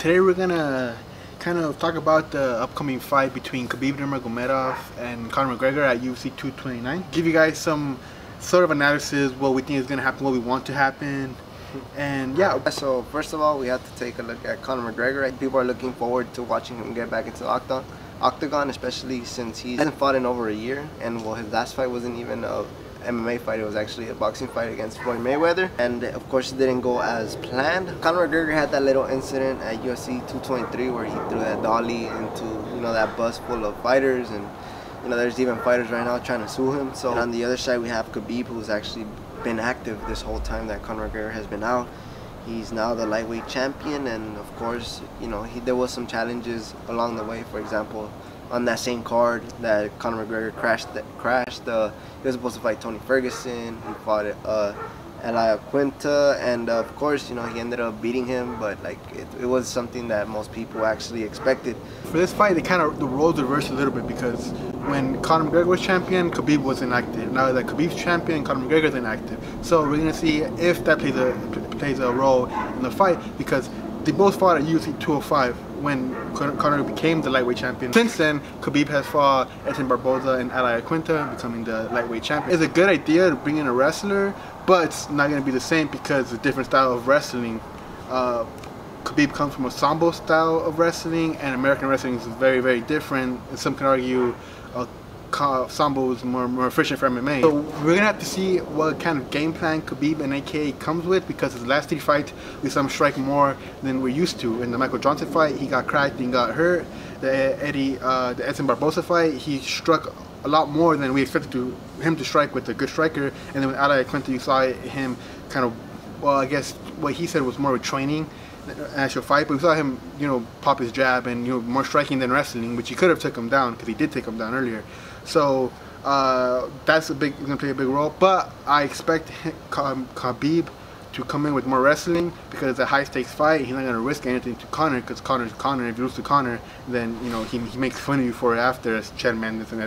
Today we're gonna kind of talk about the upcoming fight between Khabib Nurmagomedov and Conor McGregor at UFC 229. Give you guys some sort of analysis, what we think is gonna happen, what we want to happen, and yeah. So first of all, we have to take a look at Conor McGregor. People are looking forward to watching him get back into the octagon, especially since he hasn't fought in over a year, and well, his last fight wasn't even a MMA fight. It was actually a boxing fight against Floyd Mayweather, and of course it didn't go as planned. Conor McGregor had that little incident at UFC 223 where he threw that dolly into, you know, that bus full of fighters, and you know, there's even fighters right now trying to sue him. So and on the other side we have Khabib, who's actually been active this whole time that Conor McGregor has been out. He's now the lightweight champion, and of course, you know, there was some challenges along the way. For example, on that same card that Conor McGregor crashed, he was supposed to fight Tony Ferguson. He fought Elia Quinta, and of course, you know, he ended up beating him, but like it was something that most people actually expected. For this fight, the roles reversed a little bit, because when Conor McGregor was champion, Khabib was inactive. Now that Khabib's champion, Conor McGregor is inactive. So we're gonna see if that plays a role in the fight, because they both fought at UFC 205 when Conor became the lightweight champion. Since then, Khabib has fought Edson Barboza and Elia Quinta, becoming the lightweight champion. It's a good idea to bring in a wrestler, but it's not going to be the same because it's a different style of wrestling. Khabib comes from a Sambo style of wrestling, and American wrestling is very, very different. And some can argue Sambo is more efficient for MMA. So we're going to have to see what kind of game plan Khabib and AKA comes with, because his last 3 fights we saw him strike more than we're used to. In the Michael Johnson fight, he got cracked and got hurt. The Edson Barboza fight, he struck a lot more than we expected him to strike with a good striker. And then with Elia Quinta, you saw him kind of, well, I guess what he said was more of training an actual fight, but we saw him, you know, pop his jab and, you know, more striking than wrestling, which he could have took him down, because he did take him down earlier. So that's gonna play a big role. But I expect Khabib to come in with more wrestling, because it's a high stakes fight. He's not gonna risk anything to Conor, because Conor's Conor. If you lose to Conor, then, you know, he makes fun of you for it after, as Chad Mendes and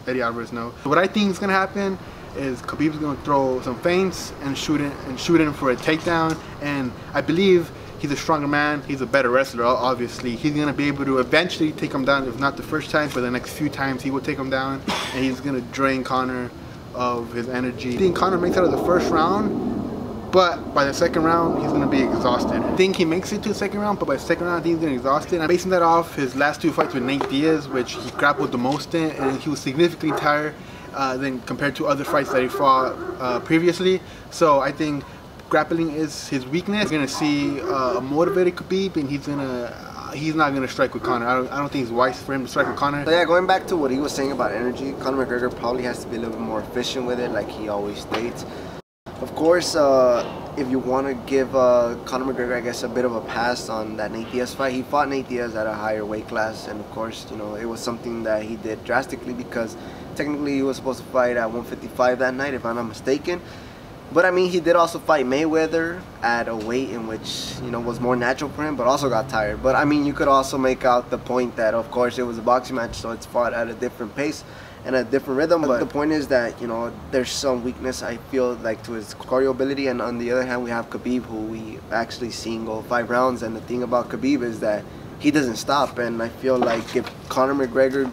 Eddie Alvarez know. So what I think is gonna happen is Khabib's gonna throw some feints and shoot in for a takedown, and I believe he's a stronger man. He's a better wrestler, obviously. He's going to be able to eventually take him down, if not the first time, but the next few times he will take him down, and he's going to drain Conor of his energy. I think Conor makes it out of the first round, but by the second round, he's going to be exhausted. I think he makes it to the second round, but by the second round, I think he's going to be exhausted. I'm basing that off his last 2 fights with Nate Diaz, which he grappled the most in, and he was significantly tired than compared to other fights that he fought previously. So I think grappling is his weakness. We're gonna see a motivated Khabib, and he's not gonna strike with Conor. I don't think it's wise for him to strike with Conor. So yeah, going back to what he was saying about energy, Conor McGregor probably has to be a little bit more efficient with it, like he always states. Of course, if you want to give Conor McGregor, I guess, a bit of a pass on that Nate Diaz fight, he fought Nate Diaz at a higher weight class, and of course, you know, it was something that he did drastically, because technically he was supposed to fight at 155 that night, if I'm not mistaken. But I mean, he did also fight Mayweather at a weight in which, you know, was more natural for him, but also got tired. But I mean, you could also make out the point that, of course, it was a boxing match, so it's fought at a different pace and a different rhythm. But the point is that, you know, there's some weakness, I feel like, to his cardio ability. And on the other hand, we have Khabib, who we actually seen go 5 rounds. And the thing about Khabib is that he doesn't stop. And I feel like if Conor McGregor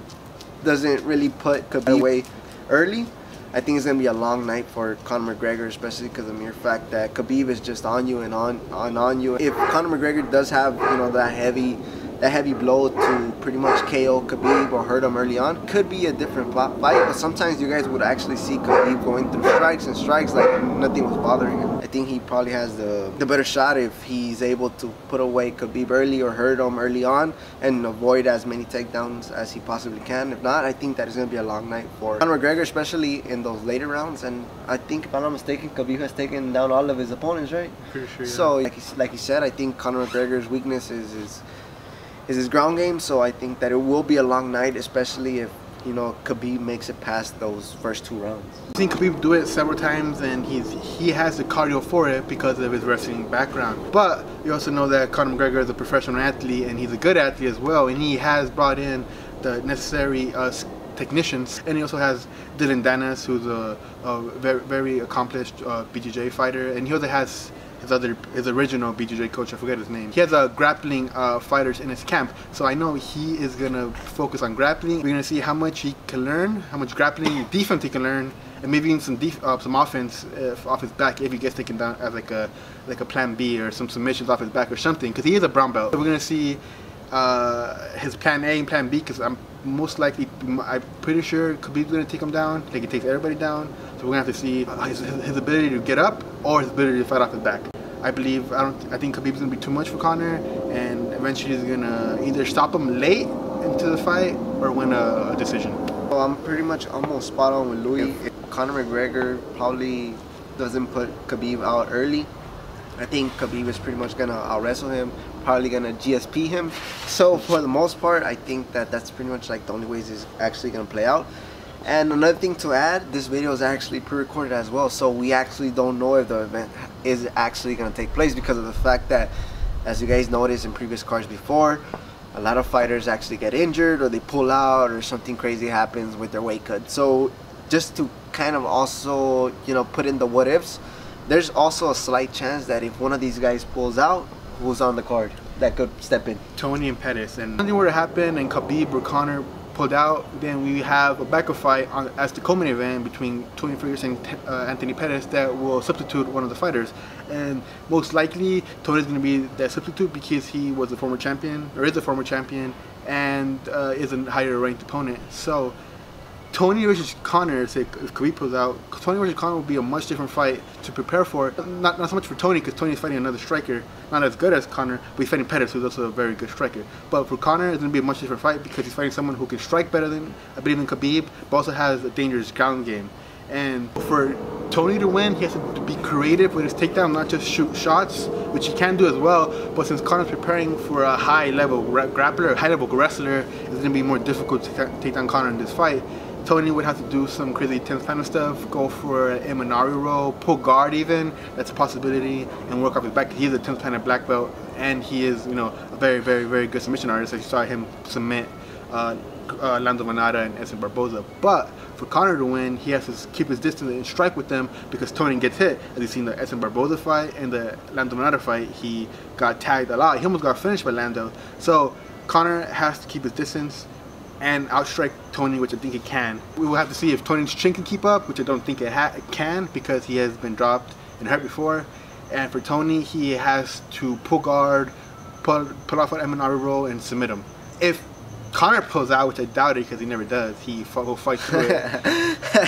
doesn't really put Khabib away early, I think it's going to be a long night for Conor McGregor, especially because of the mere fact that Khabib is just on you and on you. If Conor McGregor does have, you know, that heavy blow to pretty much KO Khabib or hurt him early on, could be a different fight. But sometimes you guys would actually see Khabib going through strikes and strikes like nothing was bothering him. I think he probably has the better shot if he's able to put away Khabib early or hurt him early on and avoid as many takedowns as he possibly can. If not, I think that it's going to be a long night for Conor McGregor, especially in those later rounds. And I think, if I'm not mistaken, Khabib has taken down all of his opponents, right? Pretty sure, yeah. So, like he said, I think Conor McGregor's weakness is his ground game. So I think that it will be a long night, especially if, you know, Khabib makes it past those first 2 rounds. I've seen Khabib do it several times, and he has the cardio for it because of his wrestling background. But you also know that Conor McGregor is a professional athlete, and he's a good athlete as well, and he has brought in the necessary technicians. And he also has Dylan Dennis, who's a very, very accomplished BJJ fighter, and he also has his original BJJ coach, I forget his name. He has grappling fighters in his camp, so I know he is gonna focus on grappling. We're gonna see how much he can learn, how much grappling defense he can learn, and maybe even some offense off his back if he gets taken down as like a plan B, or some submissions off his back or something, because he is a brown belt. So we're gonna see his plan A and plan B, because I'm pretty sure Khabib's gonna take him down, like he takes everybody down. So we're gonna have to see his ability to get up or his ability to fight off his back. I think Khabib's gonna be too much for Conor, and eventually he's gonna either stop him late into the fight or win a decision. Well, I'm pretty much almost spot on with Louis. If Conor McGregor probably doesn't put Khabib out early, I think Khabib is pretty much gonna out-wrestle him, probably gonna GSP him. So for the most part, I think that's pretty much like the only ways it's actually gonna play out. And another thing to add, this video is actually pre-recorded as well, so we actually don't know if the event is actually gonna take place, because of the fact that, as you guys noticed in previous cards before, a lot of fighters actually get injured, or they pull out, or something crazy happens with their weight cut. So just to kind of also, you know, put in the what ifs, there's also a slight chance that if one of these guys pulls out, who's on the card that could step in? Tony and Pettis. And if something were to happen and Khabib or Conor pulled out, then we have a backup fight as the co-main event between Tony Ferguson and Anthony Pettis that will substitute one of the fighters. And most likely Tony's going to be that substitute, because he was a former champion, or is a former champion, and is a higher ranked opponent. So Tony versus Conor, if Khabib pulls out, Tony versus Conor will be a much different fight to prepare for. Not so much for Tony, because Tony's fighting another striker, not as good as Conor, but he's fighting Pettis, who's also a very good striker. But for Conor, it's going to be a much different fight, because he's fighting someone who can strike better than, I believe, than Khabib, but also has a dangerous ground game. And for Tony to win, he has to be creative with his takedown, not just shoot shots, which he can do as well. But since Conor's preparing for a high-level grappler, a high-level wrestler, it's going to be more difficult to take down Conor in this fight. Tony would have to do some crazy tense kind of stuff, go for an Imanari roll, pull guard even, that's a possibility, and work off his back. He's a 10th planet black belt, and he is, you know, a very, very, very good submission artist. I saw him submit Lando Manata and Edson Barboza. But for Conor to win, he has to keep his distance and strike with them, because Tony gets hit. As you've seen the Edson Barboza fight and the Lando Manata fight, he got tagged a lot. He almost got finished by Lando. So Conor has to keep his distance and outstrike Tony, which I think it can. We will have to see if Tony's chin can keep up, which I don't think it can, because he has been dropped and hurt before. And for Tony, he has to pull guard, pull off an Imanari roll, and submit him. If Conor pulls out, which I doubt it, because he never does, he will fight through it.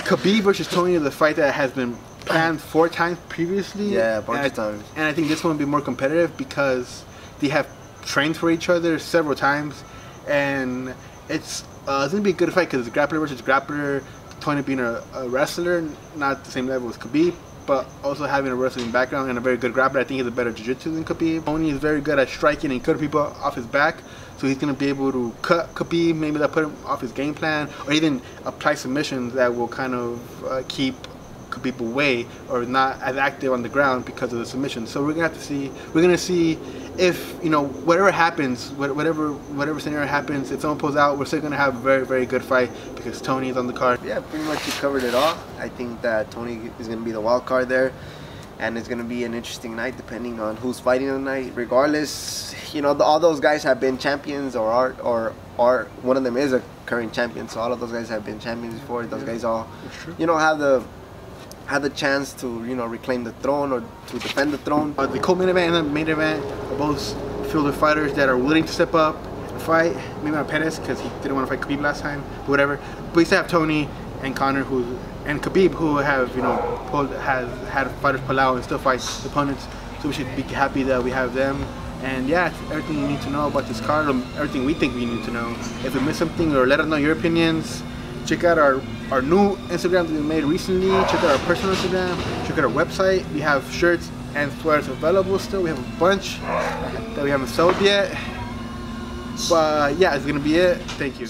Khabib versus Tony is a fight that has been planned 4 times previously. Yeah, a bunch of times. And I think this one will be more competitive, because they have trained for each other several times, and it's going to be a good fight, because it's grappler versus grappler. Tony being a wrestler, not the same level as Khabib, but also having a wrestling background and a very good grappler. I think he's a better jiu-jitsu than Khabib. Tony is very good at striking and cutting people off his back, so he's going to be able to cut Khabib, maybe that put him off his game plan, or even apply submissions that will kind of keep Khabib away, or not as active on the ground because of the submission. So we're gonna have to see. We're gonna see if, you know, whatever happens, whatever scenario happens, if someone pulls out, we're still gonna have a very, very good fight, because Tony is on the card. Yeah, pretty much you covered it all. I think that Tony is gonna be the wild card there, and it's gonna be an interesting night depending on who's fighting tonight. Regardless, you know, all those guys have been champions, or are one of them is a current champion. So all of those guys have been champions before. Those guys all, you know, have the chance to, you know, reclaim the throne or to defend the throne. The co-main event and the main event are both filled with fighters that are willing to step up and fight. Maybe not Pettis, because he didn't want to fight Khabib last time, but whatever. But we still have Tony and Conor and Khabib, who have, you know, has had fighters pull out and still fight opponents. So we should be happy that we have them. And yeah, everything you need to know about this card, everything we think we need to know. If we missed something, or let us know your opinions. Check out our new Instagram that we made recently. Check out our personal Instagram. Check out our website. We have shirts and sweaters available still. We have a bunch that we haven't sold yet. But yeah, it's gonna be it. Thank you.